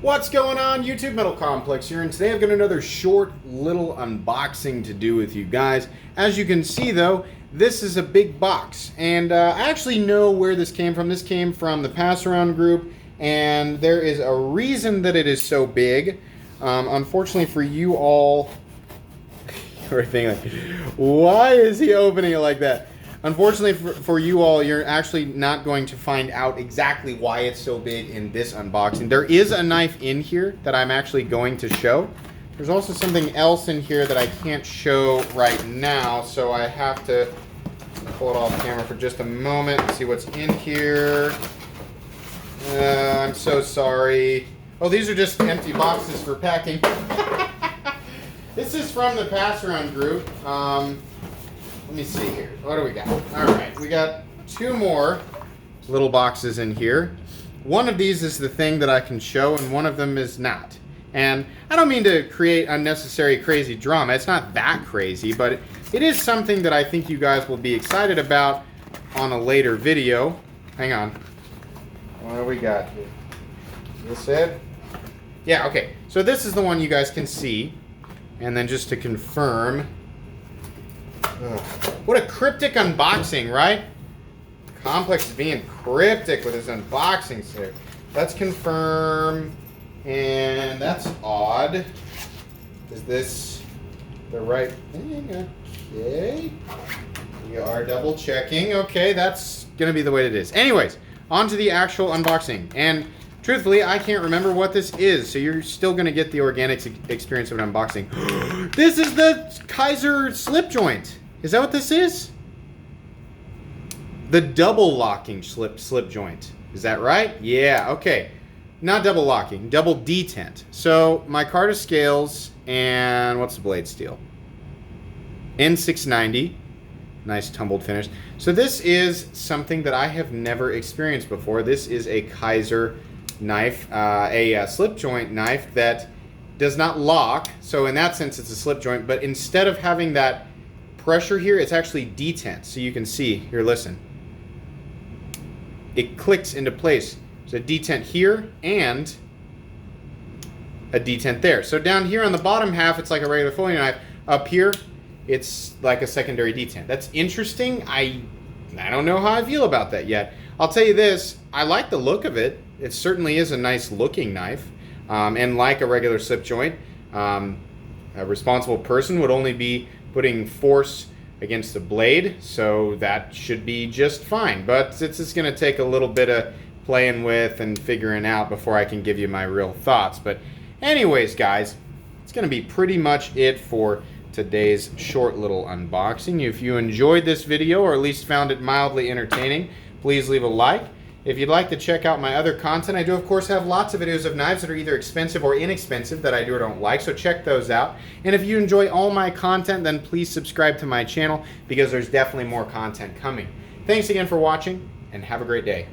What's going on, YouTube? Metal Complex here, and today I've got another short little unboxing to do with you guys. As you can see though, this is a big box, and I actually know where this came from. This came from the Pass Around group, and there is a reason that it is so big. Unfortunately for you all, you're thinking, why is he opening it like that? Unfortunately for you all, you're actually not going to find out exactly why it's so big in this unboxing. There is a knife in here that I'm actually going to show. There's also something else in here that I can't show right now, so I have to pull it off camera for just a moment and see what's in here. I'm so sorry. Oh, these are just empty boxes for packing. This is from the Pass Around group. Let me see here. What do we got? All right, we got two more little boxes in here. One of these is the thing that I can show, and one of them is not. And I don't mean to create unnecessary crazy drama. It's not that crazy, but it is something that I think you guys will be excited about on a later video. Hang on. What do we got here? This it? Yeah, okay. So this is the one you guys can see. And then just to confirm, what a cryptic unboxing, right? Complex is being cryptic with his unboxings here. Let's confirm, and that's odd. Is this the right thing? Okay. We are double checking. Okay, that's gonna be the way it is. Anyways, on to the actual unboxing. And truthfully, I can't remember what this is, so you're still gonna get the organic experience of an unboxing. This is the Kizer slip joint. Is that what this is? The double locking slip joint. Is that right? Yeah, okay. Not double locking, double detent. So my Carta scales, and what's the blade steel? N690. Nice tumbled finish. So this is something that I have never experienced before. This is a Kizer knife, a slip joint knife that does not lock. So in that sense, it's a slip joint, but instead of having that pressure here, it's actually detent. So you can see here, listen, it clicks into place. There's a detent here and a detent there. So down here on the bottom half, it's like a regular folio knife. Up here, it's like a secondary detent. That's interesting. I don't know how I feel about that yet. I'll tell you this, I like the look of it. It certainly is a nice looking knife. And like a regular slip joint, a responsible person would only be putting force against the blade, so that should be just fine. But it's just going to take a little bit of playing with and figuring out before I can give you my real thoughts. But anyways, guys, it's going to be pretty much it for today's short little unboxing. If you enjoyed this video, or at least found it mildly entertaining, please leave a like. If you'd like to check out my other content, I do of course have lots of videos of knives that are either expensive or inexpensive that I do or don't like, so check those out. And if you enjoy all my content, then please subscribe to my channel, because there's definitely more content coming. Thanks again for watching, and have a great day.